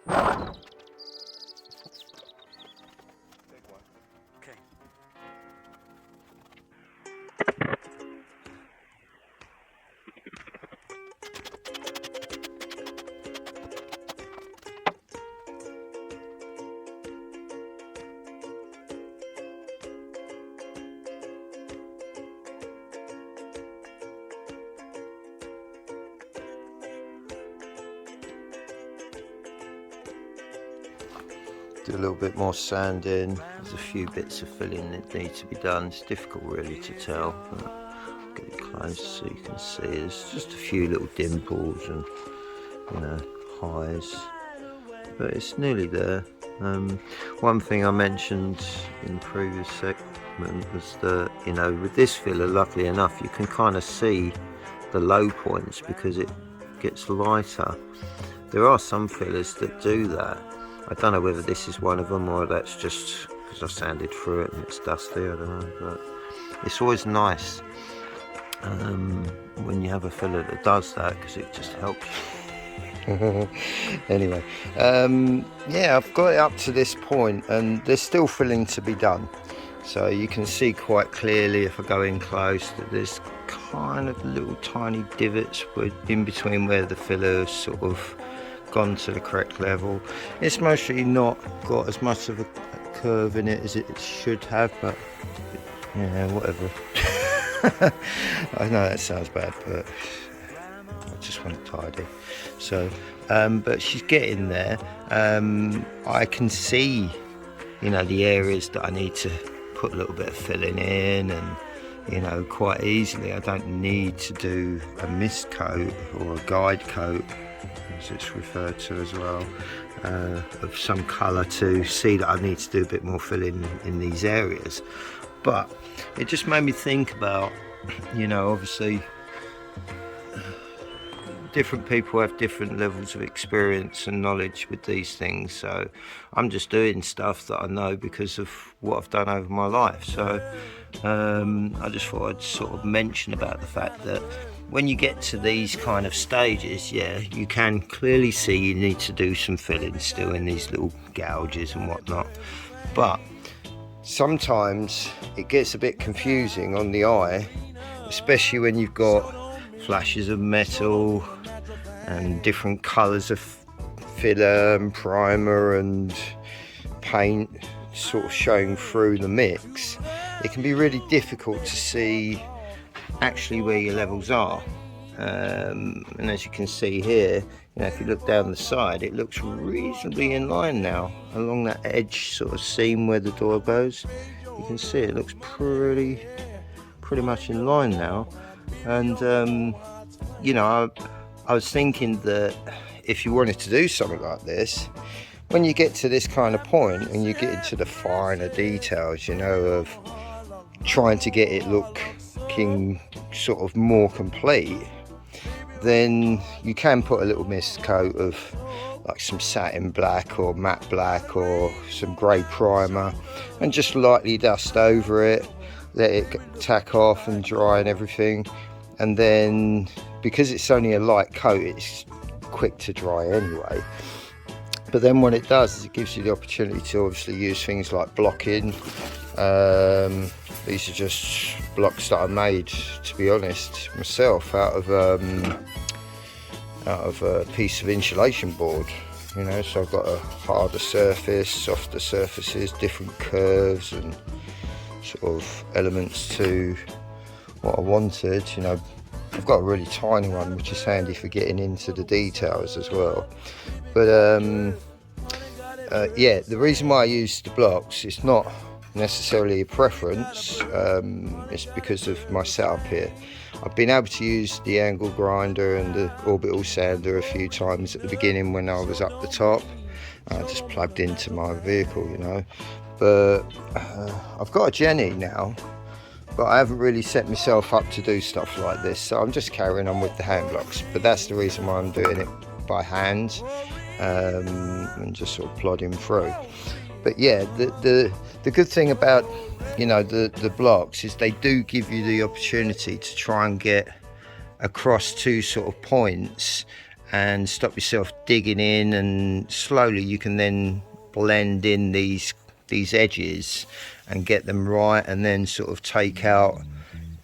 Okay. Do a little bit more sanding. There's a few bits of filling that need to be done. It's difficult really to tell. Get it close so you can see. There's just a few little dimples and, you know, highs, but it's nearly there. One thing I mentioned in the previous segment was that, you know, with this filler, luckily enough, you can kind of see the low points because it gets lighter. There are some fillers that do that. I don't know whether this is one of them or that's just because I've sanded through it and it's dusty, I don't know, but it's always nice when you have a filler that does that because it just helps. Anyway, yeah, I've got it up to this point and there's still filling to be done. So you can see quite clearly if I go in close that there's kind of little tiny divots in between where the filler's sort of gone to the correct level. It's mostly not got as much of a curve in it as it should have, but yeah, whatever. I know that sounds bad, but I just want it tidy. So, but she's getting there. I can see, you know, the areas that I need to put a little bit of filling in, and you know, quite easily. I don't need to do a mist coat or a guide coat, as it's referred to as well, of some colour to see that I need to do a bit more filling in these areas. But it just made me think about, you know, obviously different people have different levels of experience and knowledge with these things, so I'm just doing stuff that I know because of what I've done over my life. So I just thought I'd sort of mention about the fact that when you get to these kind of stages, yeah, you can clearly see you need to do some filling still in these little gouges and whatnot, but sometimes it gets a bit confusing on the eye, especially when you've got flashes of metal and different colours of filler and primer and paint sort of showing through the mix. It can be really difficult to see actually where your levels are, and as you can see here, you know, if you look down the side, it looks reasonably in line now along that edge sort of seam where the door goes. You can see it looks pretty much in line now. And you know, I was thinking that if you wanted to do something like this, when you get to this kind of point and you get into the finer details, you know, of trying to get it looking sort of more complete, then you can put a little mist coat of like some satin black or matte black or some grey primer and just lightly dust over it, let it tack off and dry and everything. And then because it's only a light coat, it's quick to dry anyway. But then what it does is it gives you the opportunity to obviously use things like blocking. These are just blocks that I made, to be honest, myself out of a piece of insulation board, you know. So I've got a harder surface, softer surfaces, different curves and sort of elements to what I wanted. You know, I've got a really tiny one which is handy for getting into the details as well. But yeah, the reason why I use the blocks, it's not necessarily a preference, it's because of my setup here. I've been able to use the angle grinder and the orbital sander a few times at the beginning when I was up the top, just plugged into my vehicle, you know. But I've got a Jenny now, but I haven't really set myself up to do stuff like this, so I'm just carrying on with the hand blocks. But that's the reason why I'm doing it by hand, and just sort of plodding through. But yeah, the good thing about, you know, the blocks is they do give you the opportunity to try and get across two sort of points and stop yourself digging in, and slowly you can then blend in these edges and get them right, and then sort of take out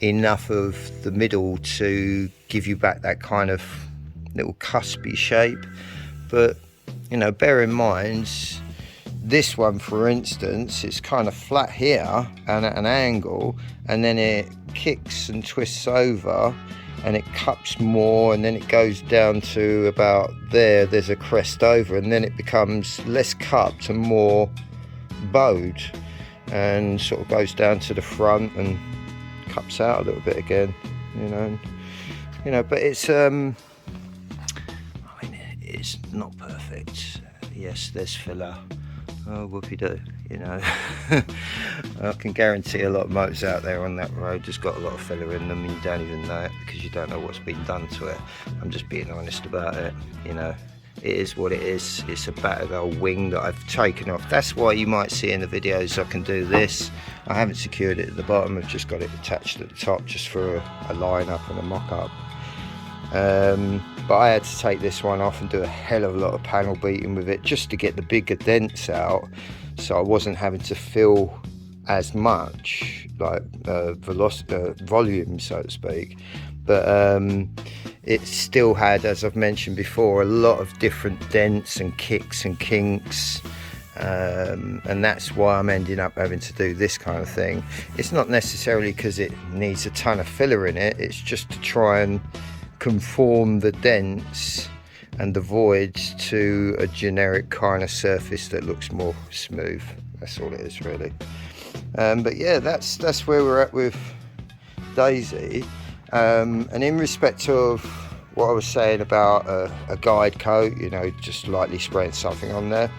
enough of the middle to give you back that kind of little cuspy shape. But you know, bear in mind, this one for instance, it's kind of flat here and at an angle, and then it kicks and twists over and it cups more, and then it goes down to about there's a crest over, and then it becomes less cupped and more bowed, and sort of goes down to the front and cups out a little bit again, you know. But it's I mean, it's not perfect. Yes, there's filler. Oh, whoopie-doo, you know. I can guarantee a lot of motors out there on that road just got a lot of filler in them, and you don't even know it because you don't know what's been done to it. I'm just being honest about it, you know. It is what it is. It's a battered old wing that I've taken off. That's why you might see in the videos I can do this. I haven't secured it at the bottom, I've just got it attached at the top just for a line-up and a mock-up. But I had to take this one off and do a hell of a lot of panel beating with it just to get the bigger dents out, so I wasn't having to fill as much like volume, so to speak. But it still had, as I've mentioned before, a lot of different dents and kicks and kinks, and that's why I'm ending up having to do this kind of thing. It's not necessarily because it needs a ton of filler in it, it's just to try and conform the dents and the voids to a generic kind of surface that looks more smooth. That's all it is really. But yeah, that's where we're at with Daisy. And in respect of what I was saying about a guide coat, you know, just lightly spraying something on there,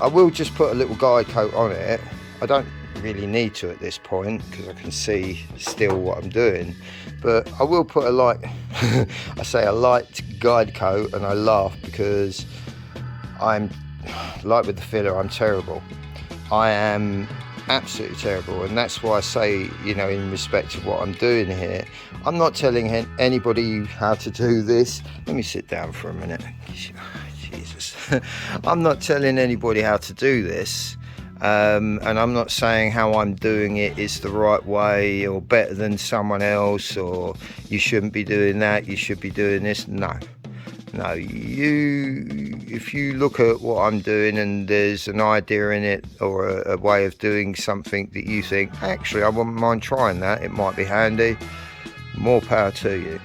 I will just put a little guide coat on it. I don't really need to at this point because I can see still what I'm doing, but I will put a light I say a light guide coat, and I laugh because I'm like with the filler, I'm terrible. I am absolutely terrible, and that's why I say, you know, in respect to what I'm doing here, I'm not telling anybody how to do this. Let me sit down for a minute. Jesus. I'm not telling anybody how to do this, and I'm not saying how I'm doing it is the right way or better than someone else, or you shouldn't be doing that, you should be doing this. No, if you look at what I'm doing and there's an idea in it or a way of doing something that you think, actually I wouldn't mind trying that, it might be handy, more power to you.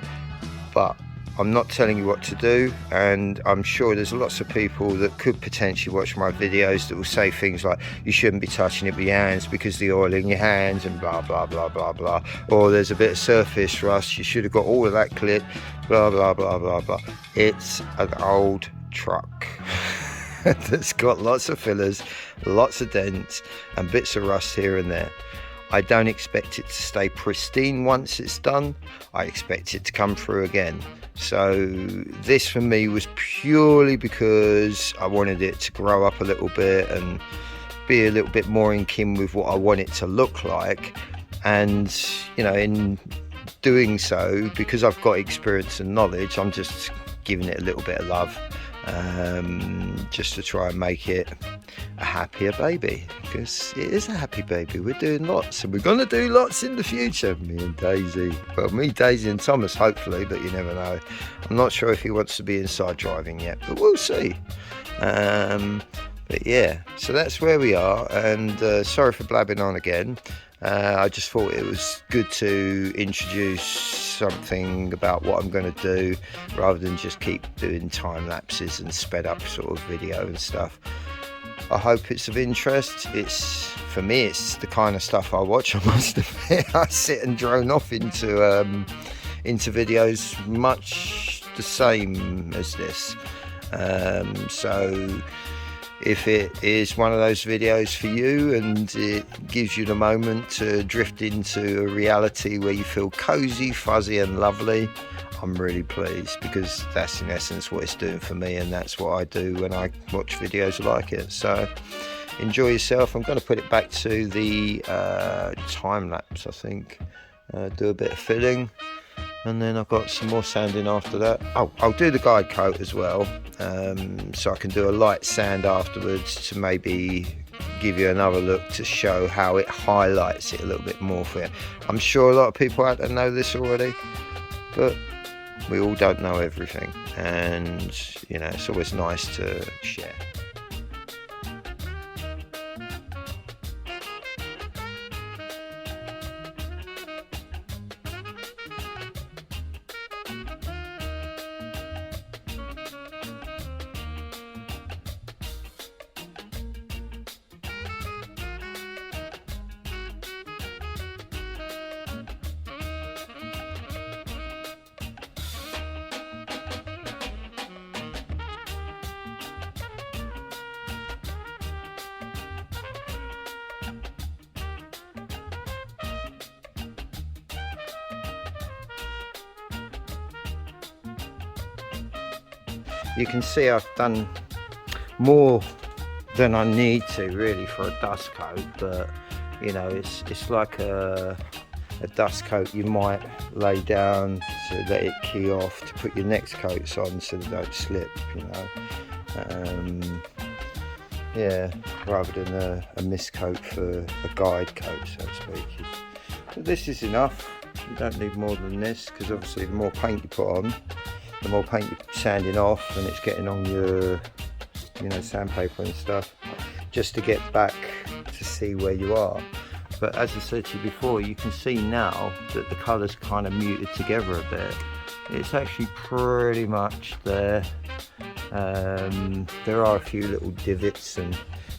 But I'm not telling you what to do, and I'm sure there's lots of people that could potentially watch my videos that will say things like, you shouldn't be touching it with your hands because the oil in your hands and blah blah blah blah blah, or there's a bit of surface rust, you should have got all of that clipped, blah blah blah blah blah. It's an old truck that's got lots of fillers, lots of dents and bits of rust here and there. I don't expect it to stay pristine once it's done. I expect it to come through again. So this for me was purely because I wanted it to grow up a little bit and be a little bit more in kin with what I want it to look like. And you know, in doing so, because I've got experience and knowledge, I'm just giving it a little bit of love, just to try and make it a happier baby, because it is a happy baby. We're doing lots, and we're going to do lots in the future, me and Daisy. Well, me, Daisy and Thomas, hopefully, but you never know. I'm not sure if he wants to be inside driving yet, but we'll see. But yeah, so that's where we are, and sorry for blabbing on again. I just thought it was good to introduce something about what I'm going to do, rather than just keep doing time lapses and sped up sort of video and stuff. I hope it's of interest. It's, for me, it's the kind of stuff I watch, I must admit. I sit and drone off into videos much the same as this. So if it is one of those videos for you and it gives you the moment to drift into a reality where you feel cozy, fuzzy and lovely, I'm really pleased, because that's in essence what it's doing for me, and that's what I do when I watch videos like it. So enjoy yourself. I'm going to put it back to the time lapse, I think. Do a bit of filling, and then I've got some more sanding after that. Oh, I'll do the guide coat as well, so I can do a light sand afterwards to maybe give you another look to show how it highlights it a little bit more for you. I'm sure a lot of people out there know this already, but we all don't know everything, and you know, it's always nice to share. You can see I've done more than I need to really for a dust coat, but you know, it's like a dust coat you might lay down to let it key off to put your next coats on so they don't slip, you know. Yeah, rather than a mist coat for a guide coat, so to speak. But this is enough. You don't need more than this, because obviously the more paint you put on, the more paint you're sanding off, and it's getting on your, you know, sandpaper and stuff, just to get back to see where you are. But as I said to you before, you can see now that the colours kind of muted together a bit. It's actually pretty much there. There are a few little divots and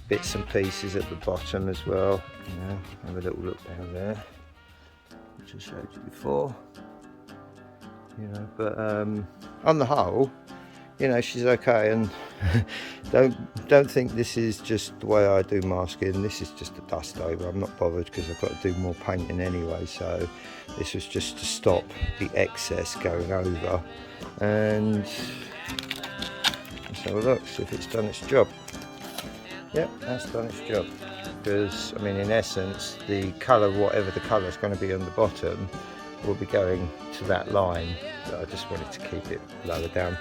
bits and pieces at the bottom as well. You know, have a little look down there, which I showed you before. You know, but on the whole, you know, she's okay, and don't think this is just the way I do masking. This is just a dust over. I'm not bothered because I've got to do more painting anyway, so this was just to stop the excess going over. And let's have a look, see if it's done its job. Yep, that's done its job, because I mean, in essence, the colour, whatever the colour is going to be on the bottom, will be going to that line. So I just wanted to keep it lower down.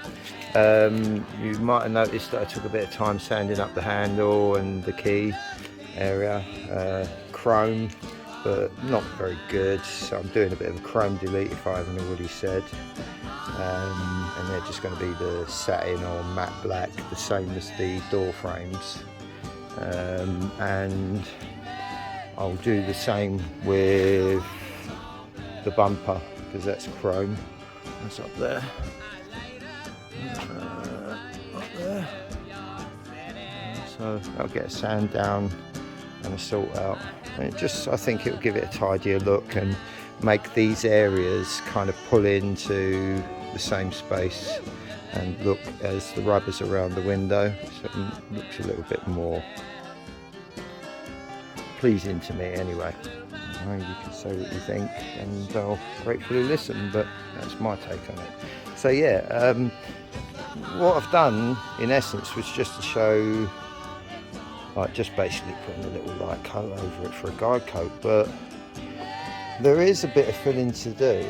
You might have noticed that I took a bit of time sanding up the handle and the key area, chrome, but not very good, so I'm doing a bit of a chrome delete if I haven't already said. And they're just going to be the satin or matte black, the same as the door frames. And I'll do the same with the bumper, because that's chrome. That's up there. Up there. So I'll get a sand down and a salt out. And it just, I think it'll give it a tidier look and make these areas kind of pull into the same space and look as the rubbers around the window, so it looks a little bit more pleasing to me anyway. You can say what you think, and I'll gratefully listen, but that's my take on it. So yeah, what I've done in essence was just to show, like, just basically putting a little light coat over it for a guide coat, but there is a bit of filling to do,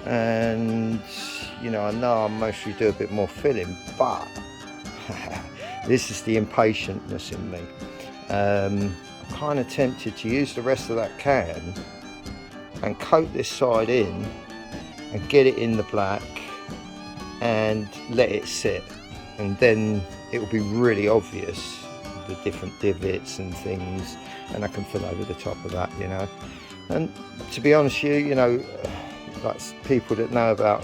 and you know, I know I mostly do a bit more filling, but this is the impatientness in me. I'm kind of tempted to use the rest of that can and coat this side in and get it in the black and let it sit, and then it will be really obvious the different divots and things, and I can fill over the top of that, you know. And to be honest with you, you know, like people that know about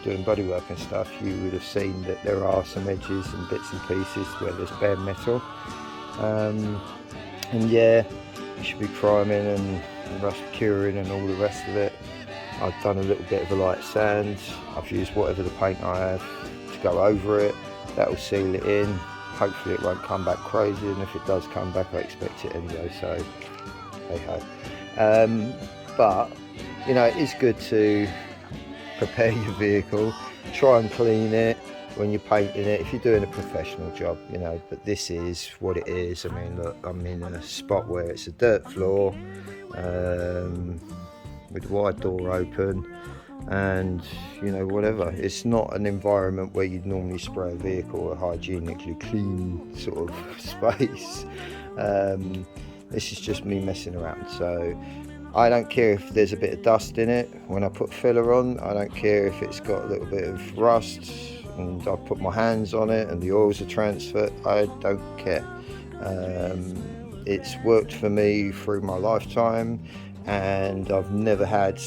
doing bodywork and stuff, you would have seen that there are some edges and bits and pieces where there's bare metal. And yeah, you should be priming and rust curing and all the rest of it. I've done a little bit of a light sand. I've used whatever the paint I have to go over it. That will seal it in. Hopefully it won't come back crazy, and if it does come back, I expect it anyway, so hey ho. But you know, it is good to prepare your vehicle, try and clean it when you're painting it if you're doing a professional job, you know. But this is what it is. I mean, look, I'm in a spot where it's a dirt floor. with the wide door open, and you know, whatever. It's not an environment where you'd normally spray a vehicle, a hygienically clean sort of space. This is just me messing around. So I don't care if there's a bit of dust in it when I put filler on. I don't care if it's got a little bit of rust and I put my hands on it and the oils are transferred. I don't care. It's worked for me through my lifetime, and I've never had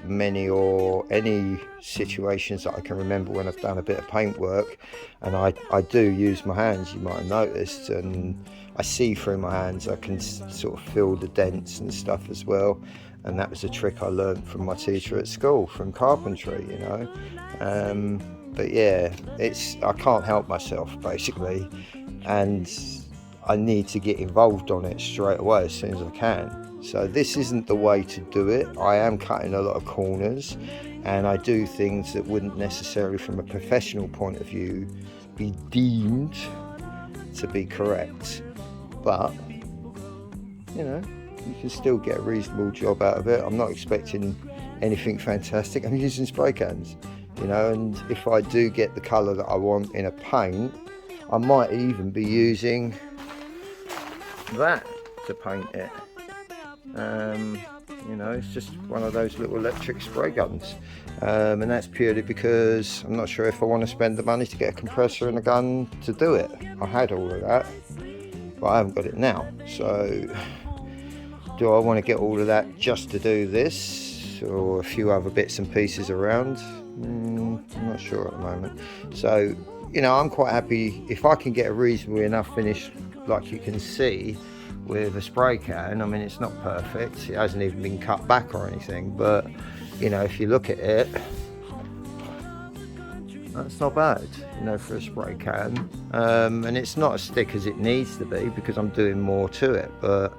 many or any situations that I can remember when I've done a bit of paint work. And I do use my hands, you might have noticed, and I see through my hands. I can sort of feel the dents and stuff as well, and that was a trick I learned from my teacher at school, from carpentry, you know. But yeah, I can't help myself basically, and I need to get involved on it straight away as soon as I can. So this isn't the way to do it. I am cutting a lot of corners, and I do things that wouldn't necessarily from a professional point of view be deemed to be correct. But, you know, you can still get a reasonable job out of it. I'm not expecting anything fantastic. I'm using spray cans, you know, and if I do get the colour that I want in a paint, I might even be using that to paint it. You know, it's just one of those little electric spray guns, and that's purely because I'm not sure if I want to spend the money to get a compressor and a gun to do it. I had all of that, but I haven't got it now. So do I want to get all of that just to do this, or a few other bits and pieces around? I'm not sure at the moment. So, you know, I'm quite happy if I can get a reasonably enough finish, like you can see with a spray can. I mean, it's not perfect, it hasn't even been cut back or anything, but you know, if you look at it, that's not bad, you know, for a spray can. And it's not as thick as it needs to be because I'm doing more to it. But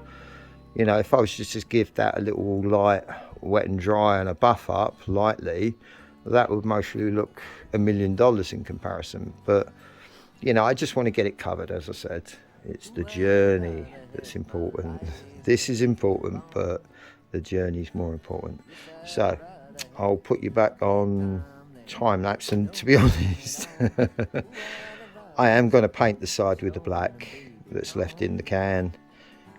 you know, if I was just give that a little light wet and dry and a buff up lightly, that would mostly look $1 million in comparison. But you know, I just want to get it covered. As I said, it's the journey that's important. This is important, but the journey is more important. So I'll put you back on time lapse, and to be honest, I am going to paint the side with the black that's left in the can.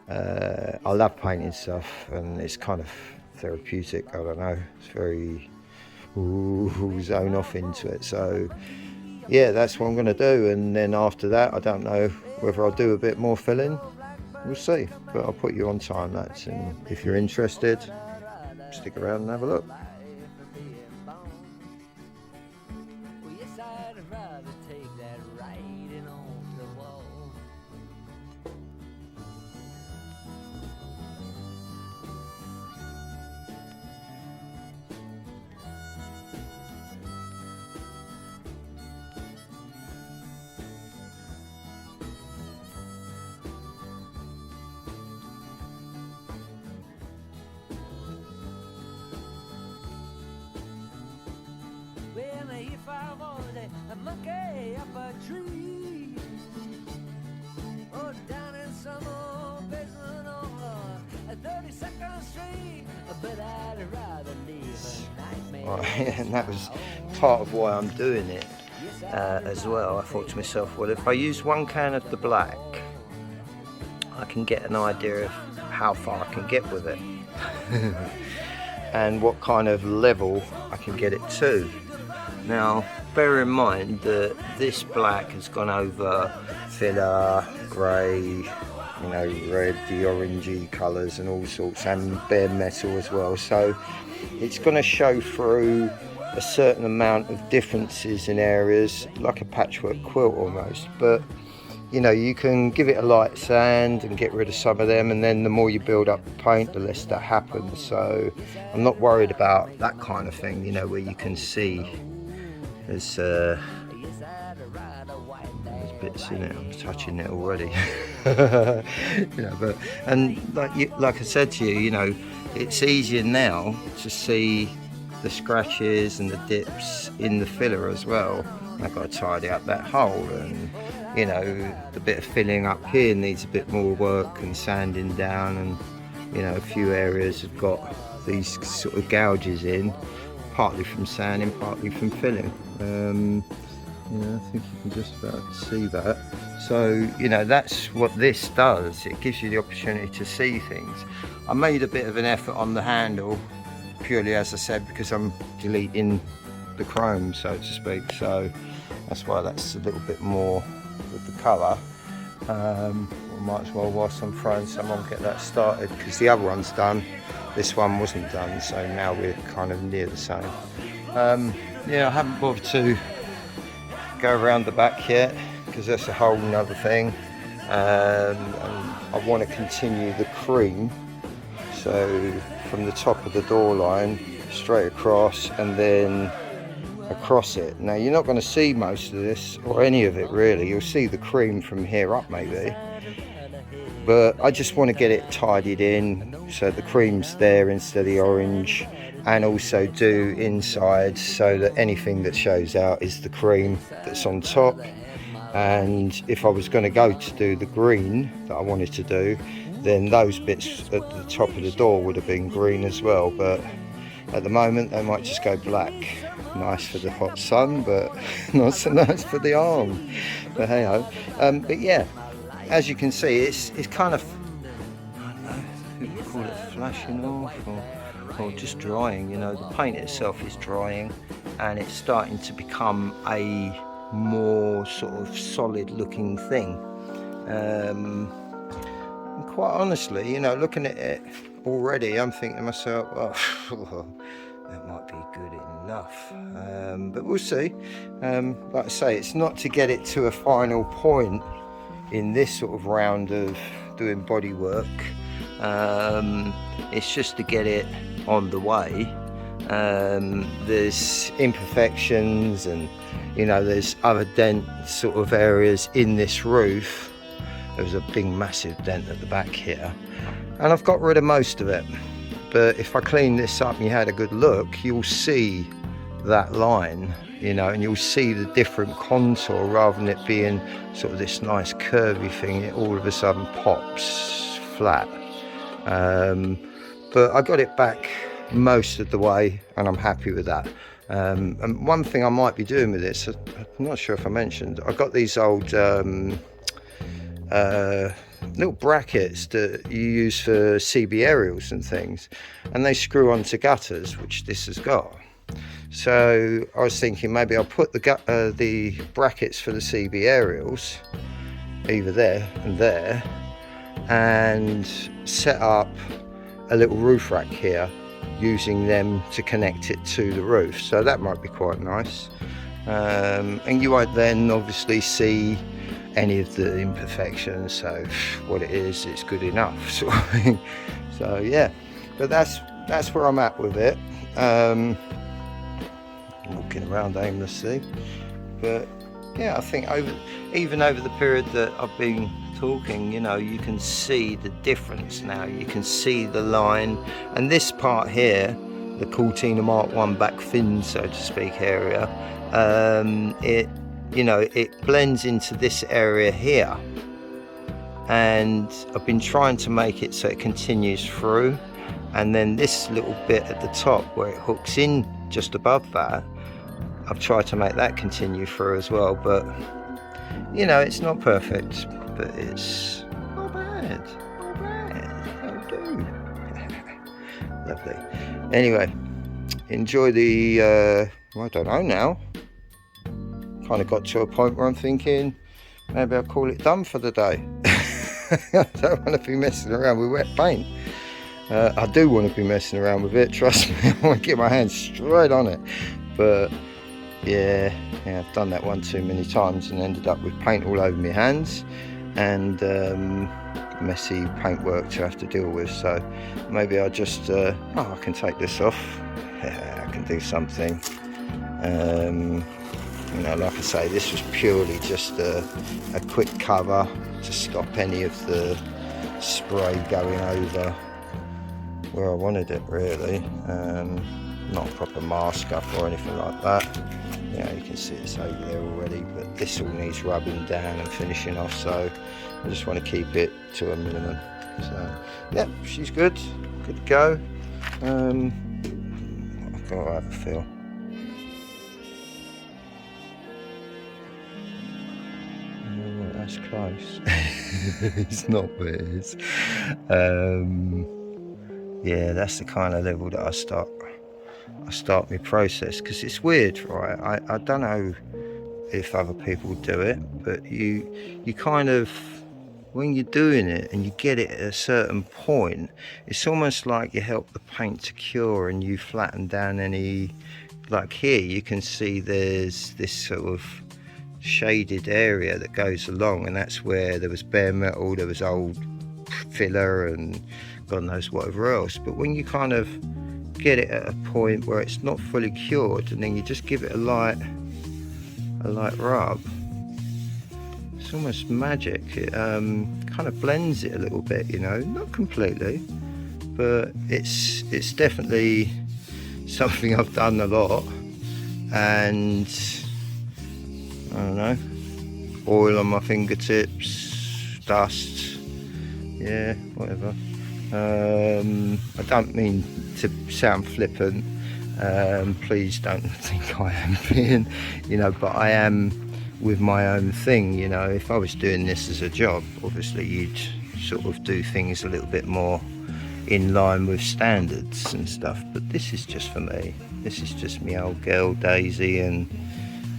I love painting stuff, and it's kind of therapeutic. I don't know, it's very zone off into it. So yeah, that's what I'm going to do, and then after that I don't know whether I'll do a bit more filling. We'll see, but I'll put you on time lapse, and if you're interested, stick around and have a look. If I was a monkey up a tree, or down in some old basement on a 32nd Street, but I'd rather live a nightmare. Right, and that was part of why I'm doing it as well. I thought to myself, well, if I use one can of the black, I can get an idea of how far I can get with it and what kind of level I can get it to. Now, bear in mind that this black has gone over filler, grey, you know, red, the orangey colours and all sorts, and bare metal as well. So it's going to show through a certain amount of differences in areas, like a patchwork quilt almost. But you know, you can give it a light sand and get rid of some of them, and then the more you build up the paint, the less that happens. So I'm not worried about that kind of thing, you know, where you can see there's bits in it. I'm touching it already. You know, but and like I said to you, you know, it's easier now to see the scratches and the dips in the filler as well. I've got to tidy up that hole, and you know, the bit of filling up here needs a bit more work and sanding down, and you know, a few areas have got these sort of gouges in, partly from sanding, partly from filling. Yeah, I think you can just about see that. So, you know, that's what this does. It gives you the opportunity to see things. I made a bit of an effort on the handle, purely, as I said, because I'm deleting the chrome, so to speak. So that's why that's a little bit more with the colour. We might as well, whilst I'm throwing some on, get that started, because the other one's done. This one wasn't done, so now we're kind of near the same. Yeah, I haven't bothered to go around the back yet, because that's a whole nother thing. And I want to continue the cream, so from the top of the door line straight across and then across it. Now you're not going to see most of this or any of it really, you'll see the cream from here up maybe, but I just want to get it tidied in so the cream's there instead of the orange, and also do inside so that anything that shows out is the cream that's on top. And if I was going to go to do the green that I wanted to do, then those bits at the top of the door would have been green as well, but at the moment they might just go black. Nice for the hot sun, but not so nice for the arm. But hey ho. But yeah, as you can see, it's kind of, I don't know, you could call it flashing off or just drying. You know, the paint itself is drying and it's starting to become a more sort of solid looking thing. And quite honestly, you know, looking at it already, I'm thinking to myself, well, that might be good enough, but we'll see. Like I say, it's not to get it to a final point in this sort of round of doing body work. It's just to get it on the way. There's imperfections and, you know, there's other dent sort of areas in this roof. There's a big massive dent at the back here, and I've got rid of most of it. But if I clean this up and you had a good look, you'll see that line, you know, and you'll see the different contour rather than it being sort of this nice curvy thing. It all of a sudden pops flat. But I got it back most of the way and I'm happy with that. And one thing I might be doing with this, I'm not sure if I mentioned, I got these old little brackets that you use for CB aerials and things, and they screw onto gutters, which this has got. So I was thinking maybe I'll put the brackets for the CB aerials either there and there, and set up a little roof rack here using them to connect it to the roof. So that might be quite nice. And you won't then obviously see any of the imperfections, so what it is, it's good enough sort of thing. So yeah, but that's where I'm at with it. Walking around aimlessly, but yeah, I think even over the period that I've been talking, you know, you can see the difference now. You can see the line, and this part here, the Cortina Mark 1 back fin, so to speak, area, it, you know, it blends into this area here, and I've been trying to make it so it continues through, and then this little bit at the top where it hooks in just above that, I've tried to make that continue through as well. But you know, it's not perfect, but it's not bad, that'll do. Lovely. Anyway, enjoy the I don't know now, kind of got to a point where I'm thinking maybe I'll call it done for the day. I don't want to be messing around with wet paint. I do want to be messing around with it, trust me. I want to get my hands straight on it, but yeah, I've done that one too many times and ended up with paint all over my hands and messy paintwork to have to deal with. So maybe I'll just I can take this off. Yeah, I can do something. You know, like I say, this was purely just a quick cover to stop any of the spray going over where I wanted it, really. Not a proper mask up or anything like that. Yeah, you can see it's over there already, but this all needs rubbing down and finishing off, so I just want to keep it to a minimum. So yeah, she's good to go. I've got to have a feel. Oh, that's close. It's not, but it is. Yeah, that's the kind of level that I start my process, because it's weird, right? I don't know if other people do it, but you kind of, when you're doing it and you get it at a certain point, it's almost like you help the paint to cure and you flatten down any, like here you can see there's this sort of shaded area that goes along, and that's where there was bare metal, there was old filler and God knows whatever else. But when you kind of get it at a point where it's not fully cured, and then you just give it a light rub, it's almost magic. It kind of blends it a little bit, you know, not completely, but it's definitely something I've done a lot. And I don't know, oil on my fingertips, dust, yeah, whatever. I don't mean to sound flippant, please don't think I am being, you know, but I am with my own thing, you know. If I was doing this as a job, obviously you'd sort of do things a little bit more in line with standards and stuff, but this is just for me. This is just me old girl Daisy, and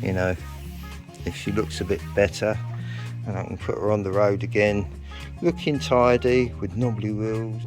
you know, if she looks a bit better and I can put her on the road again looking tidy with knobbly wheels